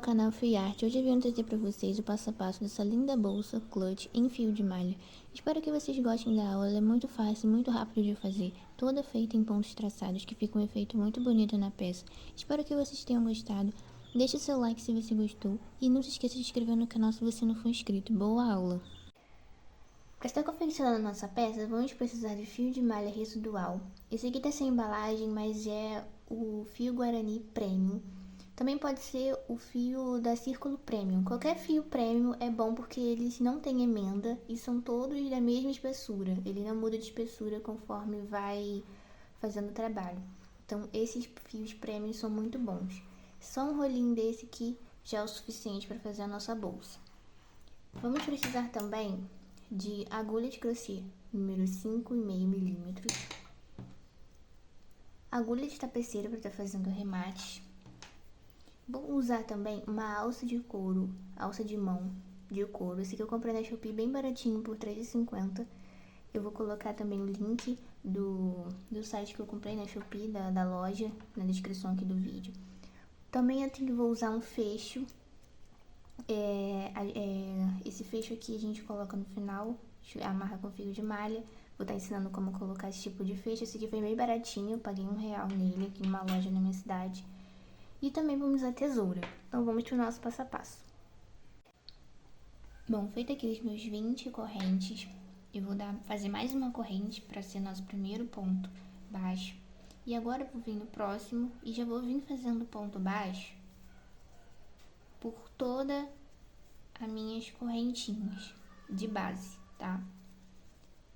ao canal Free Art. Hoje eu vim trazer para vocês o passo a passo dessa linda bolsa clutch em fio de malha. Espero que vocês gostem da aula, ela é muito fácil e muito rápido de fazer, toda feita em pontos traçados, que fica um efeito muito bonito na peça. Espero que vocês tenham gostado. Deixe seu like se você gostou e não se esqueça de se inscrever no canal se você não for inscrito. Boa aula! Para estar confeccionando a nossa peça, vamos precisar de fio de malha residual. Esse aqui está sem embalagem, mas é o fio Guarani Premium. Também pode ser o fio da Círculo Premium. Qualquer fio Premium é bom porque eles não têm emenda e são todos da mesma espessura. Ele não muda de espessura conforme vai fazendo o trabalho. Então, esses fios Premium são muito bons. Só um rolinho desse aqui já é o suficiente para fazer a nossa bolsa. Vamos precisar também de agulha de crochê, número 5,5 milímetros. Agulha de tapeceira para estar fazendo remates. Vou usar também uma alça de couro, alça de mão de couro. Esse aqui eu comprei na Shopee bem baratinho, por R$3,50. Eu vou colocar também o link do site que eu comprei na Shopee, da loja, na descrição aqui do vídeo. Também eu vou usar um fecho. Esse fecho aqui a gente coloca no final, amarra com fio de malha. Vou estar ensinando como colocar esse tipo de fecho. Esse aqui foi bem baratinho, eu paguei R$1 nele aqui numa loja na minha cidade. E também vamos usar tesoura. Então vamos para o nosso passo a passo. Bom, feito aqui os meus 20 correntes, eu vou fazer mais uma corrente para ser nosso primeiro ponto baixo. E agora eu vou vir no próximo e já vou vir fazendo ponto baixo por toda as minhas correntinhas de base, tá?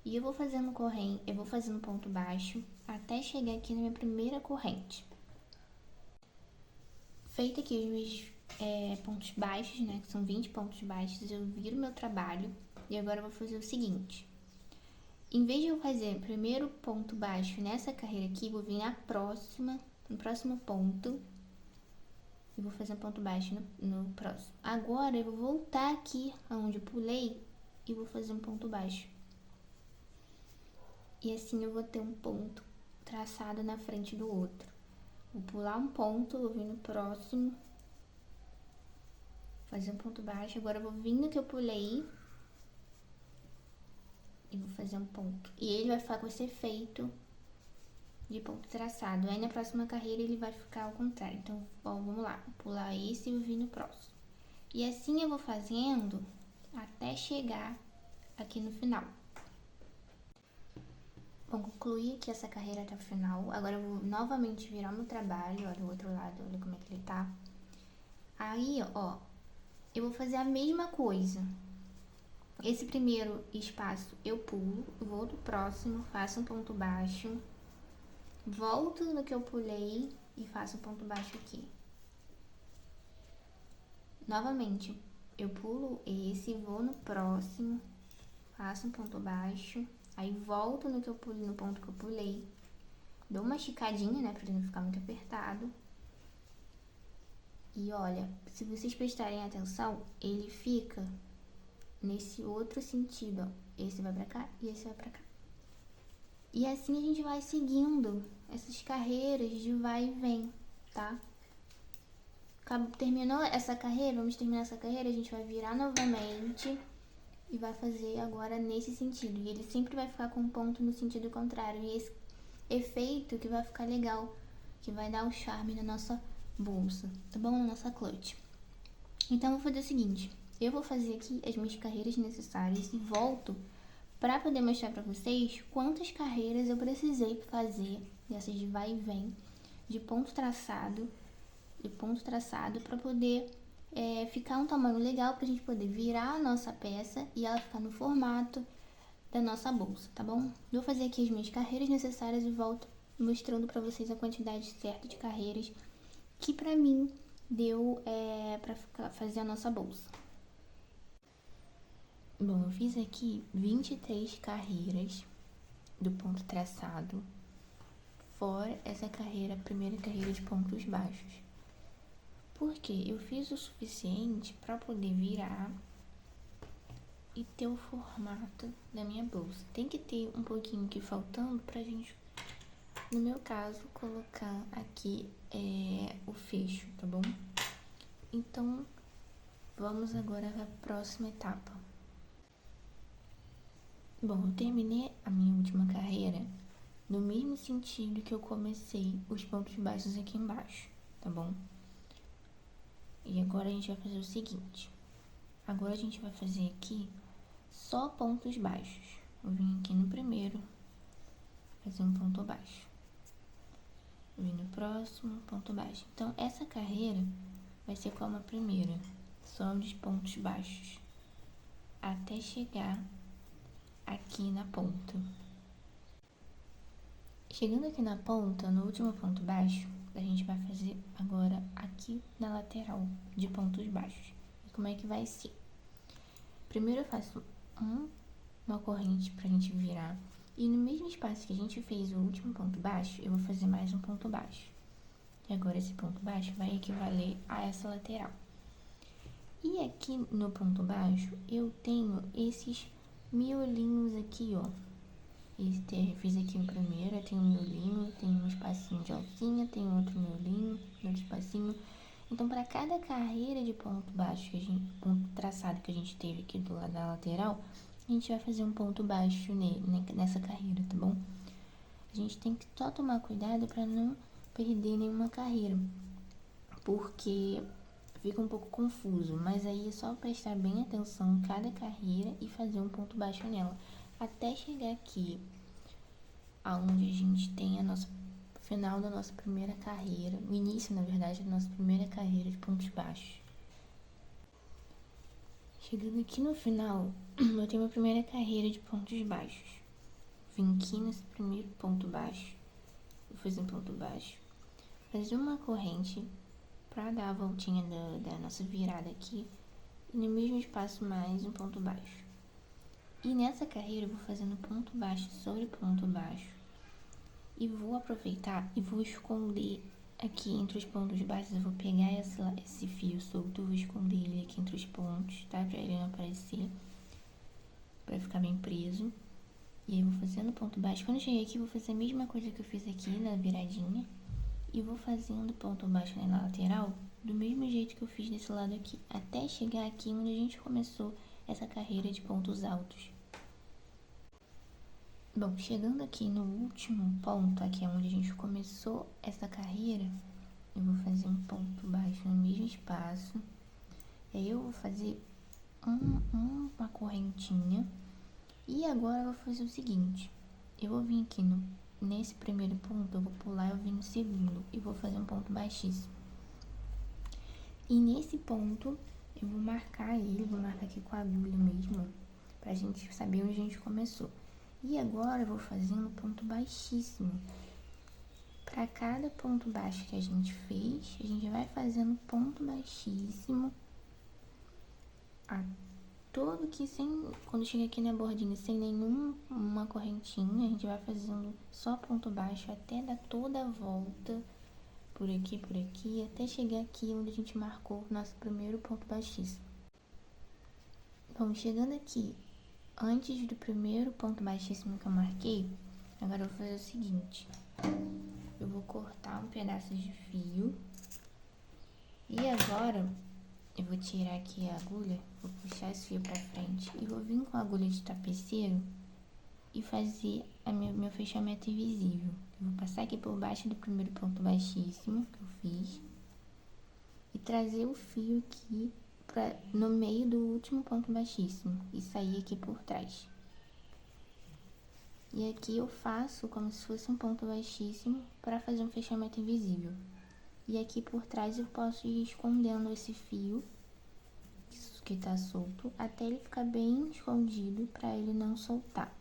E eu vou fazendo ponto baixo até chegar aqui na minha primeira corrente. Feito aqui os meus pontos baixos, né, que são 20 pontos baixos, eu viro meu trabalho e agora eu vou fazer o seguinte. Em vez de eu fazer primeiro ponto baixo nessa carreira aqui, vou vir no próximo ponto e vou fazer um ponto baixo no próximo. Agora eu vou voltar aqui onde eu pulei e vou fazer um ponto baixo. E assim eu vou ter um ponto traçado na frente do outro. Vou pular um ponto, vou vir no próximo, fazer um ponto baixo. Agora eu vou vir no que eu pulei e vou fazer um ponto. E ele vai ficar com esse efeito de ponto traçado. Aí na próxima carreira ele vai ficar ao contrário. Então, bom, vamos lá. Vou pular esse e vou vir no próximo. E assim eu vou fazendo até chegar aqui no final. Bom, concluí aqui essa carreira até o final. Agora eu vou novamente virar meu trabalho, olha o outro lado, olha como é que ele tá. Aí, ó, eu vou fazer a mesma coisa. Esse primeiro espaço eu pulo, vou do próximo, faço um ponto baixo, volto no que eu pulei e faço um ponto baixo aqui. Novamente, eu pulo esse, vou no próximo, faço um ponto baixo. Aí volto no ponto que eu pulei, dou uma esticadinha, né, pra ele não ficar muito apertado. E olha, se vocês prestarem atenção, ele fica nesse outro sentido, ó. Esse vai pra cá e esse vai pra cá. E assim a gente vai seguindo essas carreiras de vai e vem, tá? Terminou essa carreira, vamos terminar essa carreira, a gente vai virar novamente e vai fazer agora nesse sentido. E ele sempre vai ficar com um ponto no sentido contrário. E esse efeito que vai ficar legal, que vai dar o charme na nossa bolsa, tá bom? Na nossa clutch. Então, eu vou fazer o seguinte. Eu vou fazer aqui as minhas carreiras necessárias e volto para poder mostrar para vocês quantas carreiras eu precisei fazer dessas de vai e vem, de ponto traçado, para poder ficar um tamanho legal pra gente poder virar a nossa peça e ela ficar no formato da nossa bolsa, tá bom? Eu vou fazer aqui as minhas carreiras necessárias e volto mostrando pra vocês a quantidade certa de carreiras que pra mim deu pra fazer a nossa bolsa. Bom, eu fiz aqui 23 carreiras do ponto traçado, fora essa primeira carreira de pontos baixos. Porque eu fiz o suficiente para poder virar e ter o formato da minha bolsa. Tem que ter um pouquinho aqui faltando pra gente, no meu caso, colocar aqui o fecho, tá bom? Então, vamos agora para a próxima etapa. Bom, eu terminei a minha última carreira no mesmo sentido que eu comecei os pontos baixos aqui embaixo, tá bom? E agora a gente vai fazer o seguinte. Agora a gente vai fazer aqui só pontos baixos. Eu vim aqui no primeiro, fazer um ponto baixo. Eu vim no próximo, ponto baixo. Então, essa carreira vai ser como a primeira, só de pontos baixos, até chegar aqui na ponta. Chegando aqui na ponta, no último ponto baixo, a gente vai fazer agora aqui na lateral de pontos baixos. E como é que vai ser? Primeiro eu faço uma corrente pra gente virar. E no mesmo espaço que a gente fez o último ponto baixo, eu vou fazer mais um ponto baixo. E agora esse ponto baixo vai equivaler a essa lateral. E aqui no ponto baixo, eu tenho esses miolinhos aqui, ó. Fiz aqui o primeiro, tem um miolinho, tem um espacinho de alcinha, tem outro miolinho, outro espacinho. Então, para cada carreira de ponto baixo, ponto traçado que a gente teve aqui do lado da lateral, a gente vai fazer um ponto baixo nessa carreira, tá bom? A gente tem que só tomar cuidado para não perder nenhuma carreira, porque fica um pouco confuso, mas aí é só prestar bem atenção em cada carreira e fazer um ponto baixo nela, até chegar aqui, aonde a gente tem o final da nossa primeira carreira, o início, na verdade, da nossa primeira carreira de pontos baixos. Chegando aqui no final, eu tenho a primeira carreira de pontos baixos. Vim aqui nesse primeiro ponto baixo, vou fazer um ponto baixo, fazer uma corrente para dar a voltinha da nossa virada aqui, e no mesmo espaço mais um ponto baixo. E nessa carreira eu vou fazendo ponto baixo sobre ponto baixo, e vou aproveitar e vou esconder aqui entre os pontos baixos. Eu vou pegar esse fio solto, eu vou esconder ele aqui entre os pontos, tá? Pra ele não aparecer, pra ficar bem preso. E aí eu vou fazendo ponto baixo. Quando eu cheguei aqui, eu vou fazer a mesma coisa que eu fiz aqui na viradinha, e vou fazendo ponto baixo na lateral do mesmo jeito que eu fiz desse lado aqui, até chegar aqui onde a gente começou essa carreira de pontos altos. Bom, chegando aqui no último ponto, aqui é onde a gente começou essa carreira, eu vou fazer um ponto baixo no mesmo espaço. E aí eu vou fazer uma correntinha. E agora eu vou fazer o seguinte, eu vou vir aqui nesse primeiro ponto, eu vou pular, eu vim no segundo e vou fazer um ponto baixíssimo. E nesse ponto, eu vou marcar ele, vou marcar aqui com a agulha mesmo, pra gente saber onde a gente começou. E agora eu vou fazendo ponto baixíssimo. Para cada ponto baixo que a gente fez, a gente vai fazendo ponto baixíssimo. Todo que quando chega aqui na bordinha, sem nenhuma correntinha, a gente vai fazendo só ponto baixo até dar toda a volta, por aqui, até chegar aqui onde a gente marcou o nosso primeiro ponto baixíssimo. Bom, chegando aqui, antes do primeiro ponto baixíssimo que eu marquei, agora eu vou fazer o seguinte, eu vou cortar um pedaço de fio, e agora eu vou tirar aqui a agulha, vou puxar esse fio pra frente e vou vir com a agulha de tapeceiro e fazer meu fechamento invisível. Eu vou passar aqui por baixo do primeiro ponto baixíssimo que eu fiz e trazer o fio aqui no meio do último ponto baixíssimo e sair aqui por trás. E aqui eu faço como se fosse um ponto baixíssimo para fazer um fechamento invisível. E aqui por trás eu posso ir escondendo esse fio que tá solto até ele ficar bem escondido para ele não soltar.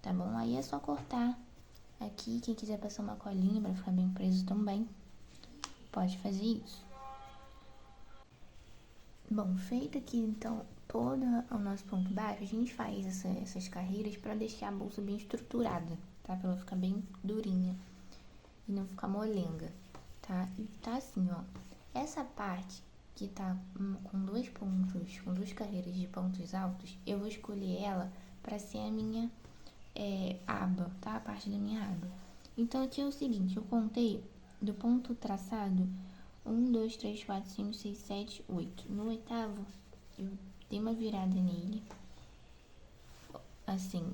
Tá bom? Aí é só cortar aqui, quem quiser passar uma colinha para ficar bem preso também, pode fazer isso. Bom, feito aqui então todo o nosso ponto baixo, a gente faz essas carreiras para deixar a bolsa bem estruturada, tá? Pra ela ficar bem durinha e não ficar molenga, tá? E tá assim, ó, essa parte que tá com dois pontos, com duas carreiras de pontos altos, eu vou escolher ela para ser a minha aba, tá? A parte da minha aba. Então aqui é o seguinte, eu contei do ponto traçado 1, 2, 3, 4, 5, 6, 7, 8. No oitavo, eu dei uma virada nele, assim,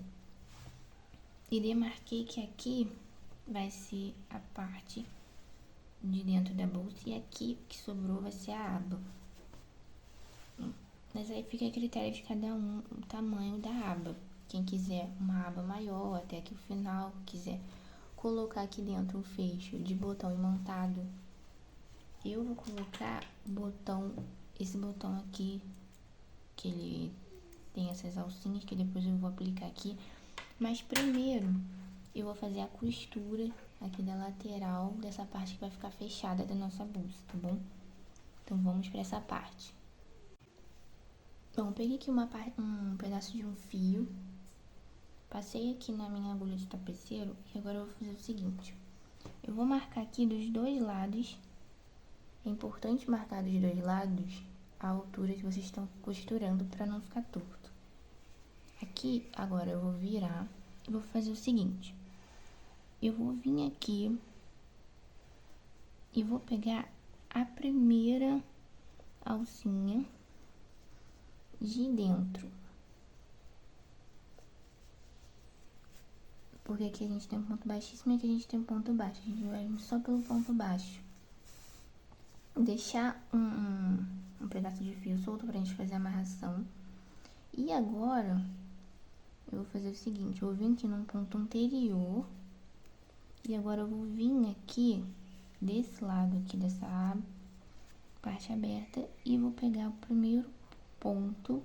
e demarquei que aqui vai ser a parte de dentro da bolsa e aqui que sobrou vai ser a aba. Mas aí fica a critério de cada um o tamanho da aba. Quem quiser uma aba maior até aqui o final, quiser colocar aqui dentro um fecho de botão imantado, eu vou colocar o botão, esse botão aqui, que ele tem essas alcinhas que depois eu vou aplicar aqui. Mas primeiro eu vou fazer a costura aqui da lateral dessa parte que vai ficar fechada da nossa bolsa, tá bom? Então vamos para essa parte. Bom, peguei aqui um pedaço de um fio, passei aqui na minha agulha de tapeceiro e agora eu vou fazer o seguinte. Eu vou marcar aqui dos dois lados, é importante marcar dos dois lados a altura que vocês estão costurando para não ficar torto. Aqui, agora eu vou virar e vou fazer o seguinte. Eu vou vir aqui e vou pegar a primeira alcinha de dentro. Porque aqui a gente tem um ponto baixíssimo e aqui a gente tem um ponto baixo. A gente vai só pelo ponto baixo. Deixar um pedaço de fio solto pra gente fazer a amarração. E agora, eu vou fazer o seguinte. Eu vou vir aqui num ponto anterior. E agora eu vou vir aqui, desse lado aqui dessa parte aberta. E vou pegar o primeiro ponto,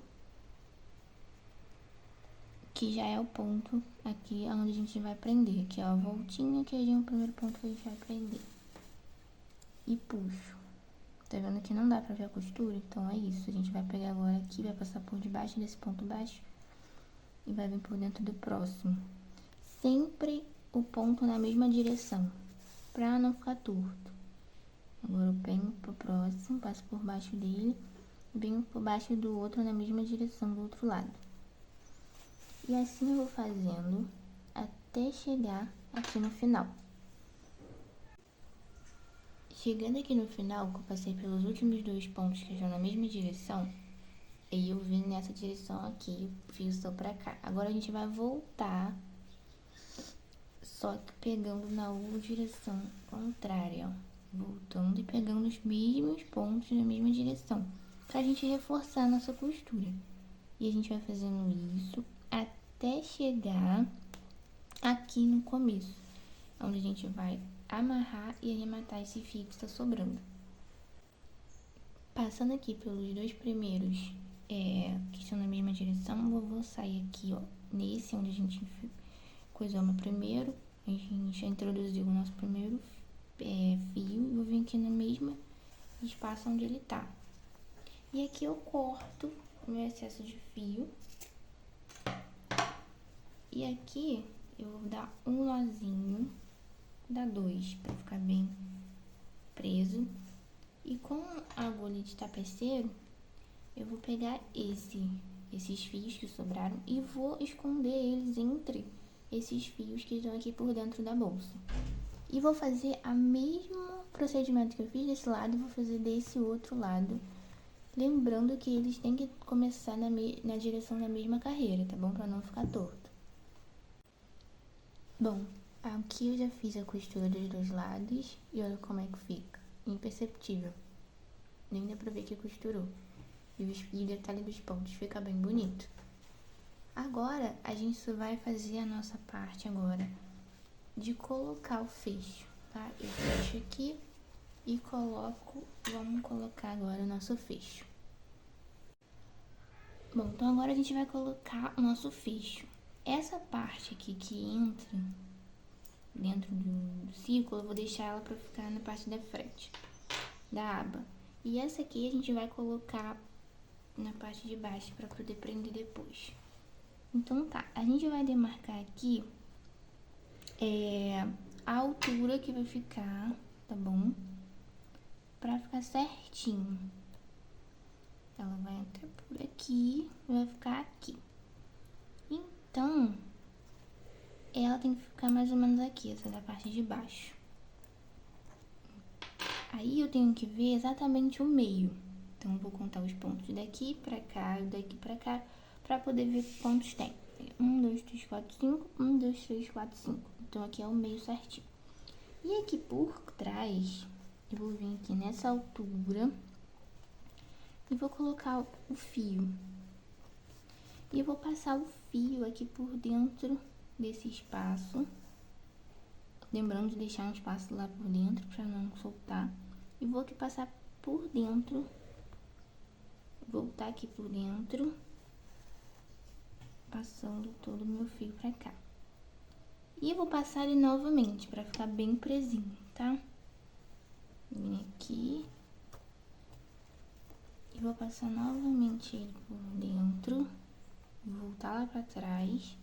que já é o ponto aqui onde a gente vai prender. Aqui, ó, a voltinha, que é o primeiro ponto que a gente vai prender. E puxo. Tá vendo que não dá pra ver a costura? Então é isso. A gente vai pegar agora aqui, vai passar por debaixo desse ponto baixo e vai vir por dentro do próximo. Sempre o ponto na mesma direção, pra não ficar torto. Agora eu venho pro próximo, passo por baixo dele, venho por baixo do outro na mesma direção do outro lado. E assim eu vou fazendo até chegar aqui no final. Chegando aqui no final, que eu passei pelos últimos dois pontos que estão na mesma direção, aí eu vim nessa direção aqui, o fio só pra cá. Agora a gente vai voltar, só que pegando na direção contrária, ó. Voltando e pegando os mesmos pontos na mesma direção, pra gente reforçar a nossa costura. E a gente vai fazendo isso até chegar aqui no começo, onde a gente vai amarrar e arrematar esse fio que está sobrando. Passando aqui pelos dois primeiros que estão na mesma direção, eu vou sair aqui, ó, nesse onde a gente coisou no primeiro, a gente já introduziu o nosso primeiro fio, e vou vir aqui no mesmo espaço onde ele tá. E aqui eu corto o meu excesso de fio, e aqui eu vou dar um nozinho, dá 2 para ficar bem preso. E com a agulha de tapeceiro, eu vou pegar esses fios que sobraram e vou esconder eles entre esses fios que estão aqui por dentro da bolsa. E vou fazer o mesmo procedimento que eu fiz desse lado, vou fazer desse outro lado. Lembrando que eles têm que começar na direção da mesma carreira, tá bom? Pra não ficar torto. Bom, aqui eu já fiz a costura dos dois lados e olha como é que fica. Imperceptível. Nem dá pra ver que costurou. E o detalhe dos pontos fica bem bonito. Agora, a gente só vai fazer a nossa parte agora de colocar o fecho, tá? Eu fecho aqui e vamos colocar agora o nosso fecho. Bom, então agora a gente vai colocar o nosso fecho. Essa parte aqui que entra dentro do círculo, eu vou deixar ela pra ficar na parte da frente da aba. E essa aqui a gente vai colocar na parte de baixo pra poder prender depois. Então tá, a gente vai demarcar aqui a altura que vai ficar, tá bom? Pra ficar certinho. Ela vai entrar por aqui e vai ficar aqui. Então, ela tem que ficar mais ou menos aqui, essa da parte de baixo. Aí eu tenho que ver exatamente o meio. Então eu vou contar os pontos daqui pra cá e daqui pra cá, pra poder ver quantos tem. 1, 2, 3, 4, 5, 1, 2, 3, 4, 5. Então aqui é o meio certinho. E aqui por trás, eu vou vir aqui nessa altura e vou colocar o fio. E eu vou passar o fio aqui por dentro desse espaço. Lembrando de deixar um espaço lá por dentro para não soltar. E vou aqui passar por dentro. Voltar aqui por dentro. Passando todo o meu fio pra cá. E eu vou passar ele novamente para ficar bem presinho, tá? Vem aqui. E vou passar novamente ele por dentro. Voltar lá pra trás.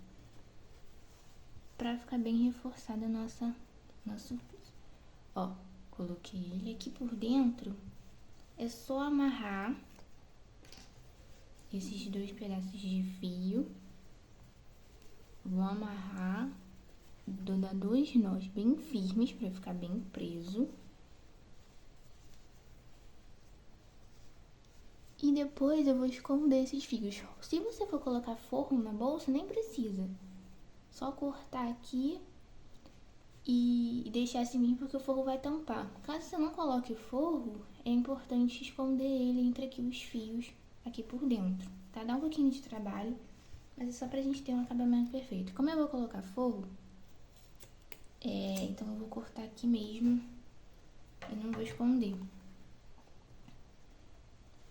Pra ficar bem reforçada a nosso piso. Ó, coloquei ele aqui por dentro. É só amarrar esses 2 pedaços de fio. Vou amarrar, vou dar 2 nós bem firmes pra ficar bem preso. E depois eu vou esconder esses fios. Se você for colocar forro na bolsa, nem precisa. Só cortar aqui e deixar assim mesmo, porque o forro vai tampar. Caso você não coloque forro, é importante esconder ele entre aqui os fios, aqui por dentro, tá? Dá um pouquinho de trabalho, mas é só pra gente ter um acabamento perfeito. Como eu vou colocar forro, então eu vou cortar aqui mesmo e não vou esconder.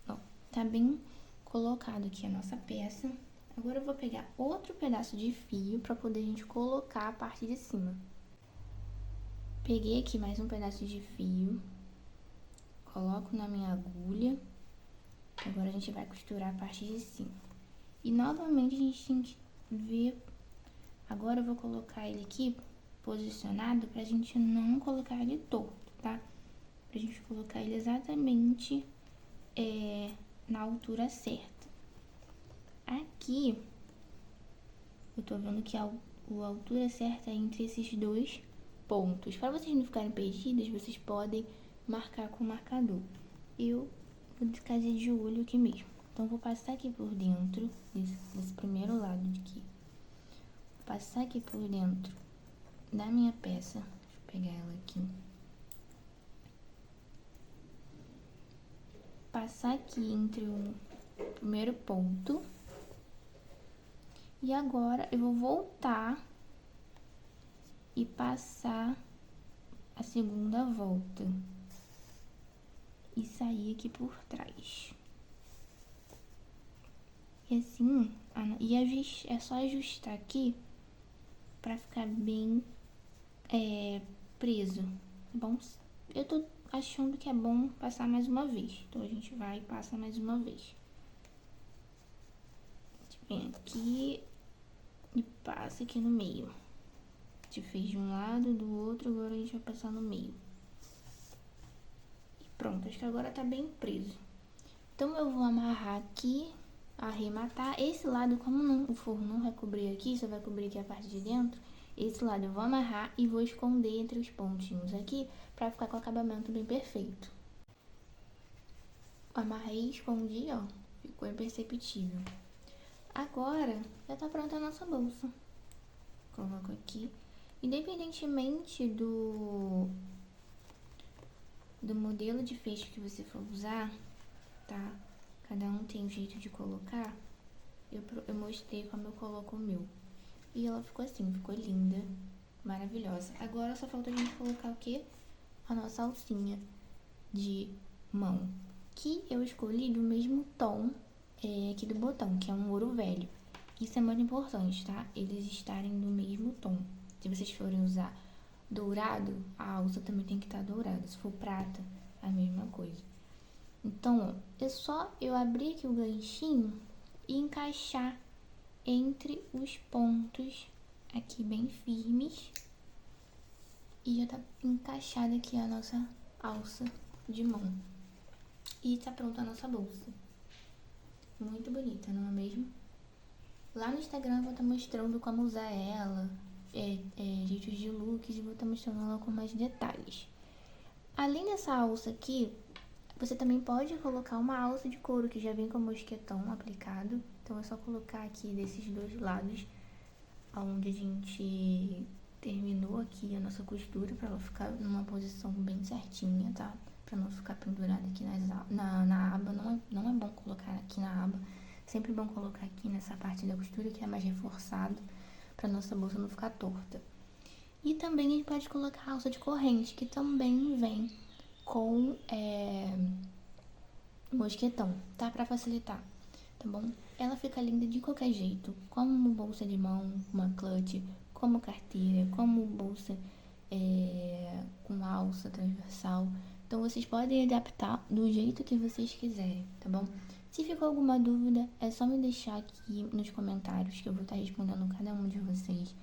Ó, tá bem colocado aqui a nossa peça. Agora eu vou pegar outro pedaço de fio pra poder a gente colocar a parte de cima. Peguei aqui mais um pedaço de fio, coloco na minha agulha. Agora a gente vai costurar a parte de cima. E novamente a gente tem que ver. Agora eu vou colocar ele aqui posicionado pra gente não colocar ele torto, tá? Pra gente colocar ele exatamente na altura certa. Aqui, eu tô vendo que a altura certa é entre esses 2 pontos. Para vocês não ficarem perdidas, vocês podem marcar com o marcador. Eu vou fazer de olho aqui mesmo. Então, vou passar aqui por dentro, desse primeiro lado aqui. Vou passar aqui por dentro da minha peça. Deixa eu pegar ela aqui. Passar aqui entre o primeiro ponto. E agora, eu vou voltar e passar a segunda volta. E sair aqui por trás. E assim, é só ajustar aqui pra ficar bem preso, tá bom? Eu tô achando que é bom passar mais uma vez. Então, a gente vai e passa mais uma vez. A gente vem aqui e passa aqui no meio. A gente fez de um lado, do outro, agora a gente vai passar no meio. E pronto, acho que agora tá bem preso. Então, eu vou amarrar aqui, arrematar. Esse lado, como o forro não vai cobrir aqui, só vai cobrir aqui a parte de dentro, esse lado eu vou amarrar e vou esconder entre os pontinhos aqui, pra ficar com o acabamento bem perfeito. Amarrei e escondi, ó, ficou imperceptível. Agora, já tá pronta a nossa bolsa. Coloco aqui. Independentemente do modelo de fecho que você for usar, tá? Cada um tem um jeito de colocar. Eu mostrei como eu coloco o meu. E ela ficou assim, ficou linda, maravilhosa. Agora só falta a gente colocar o quê? A nossa alcinha de mão. Que eu escolhi do mesmo tom aqui do botão, que é um ouro velho. Isso é muito importante, tá? Eles estarem do mesmo tom. Se vocês forem usar dourado, a alça também tem que estar dourada. Se for prata, a mesma coisa. Então, ó, é só eu abrir aqui o ganchinho e encaixar entre os pontos aqui bem firmes. E já tá encaixada aqui a nossa alça de mão. E tá pronta a nossa bolsa. Muito bonita, não é mesmo? Lá no Instagram eu vou estar mostrando como usar ela, jeitos de looks, e vou estar mostrando ela com mais detalhes. Além dessa alça aqui, você também pode colocar uma alça de couro que já vem com o mosquetão aplicado. Então é só colocar aqui desses dois lados, onde a gente terminou aqui a nossa costura, para ela ficar numa posição bem certinha, tá? Pra não ficar pendurada aqui na aba. Não é bom colocar aqui na aba. Sempre bom colocar aqui nessa parte da costura, que é mais reforçado, pra nossa bolsa não ficar torta. E também a gente pode colocar a alça de corrente, que também vem com mosquetão, tá? Pra facilitar, tá bom? Ela fica linda de qualquer jeito, como bolsa de mão, uma clutch, como carteira, como bolsa com alça transversal. Então vocês podem adaptar do jeito que vocês quiserem, tá bom? Se ficou alguma dúvida, é só me deixar aqui nos comentários que eu vou estar respondendo cada um de vocês.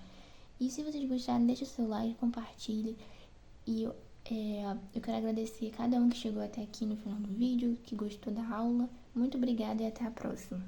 E se vocês gostaram, deixa o seu like, compartilhe. E eu quero agradecer a cada um que chegou até aqui no final do vídeo, que gostou da aula. Muito obrigada e até a próxima.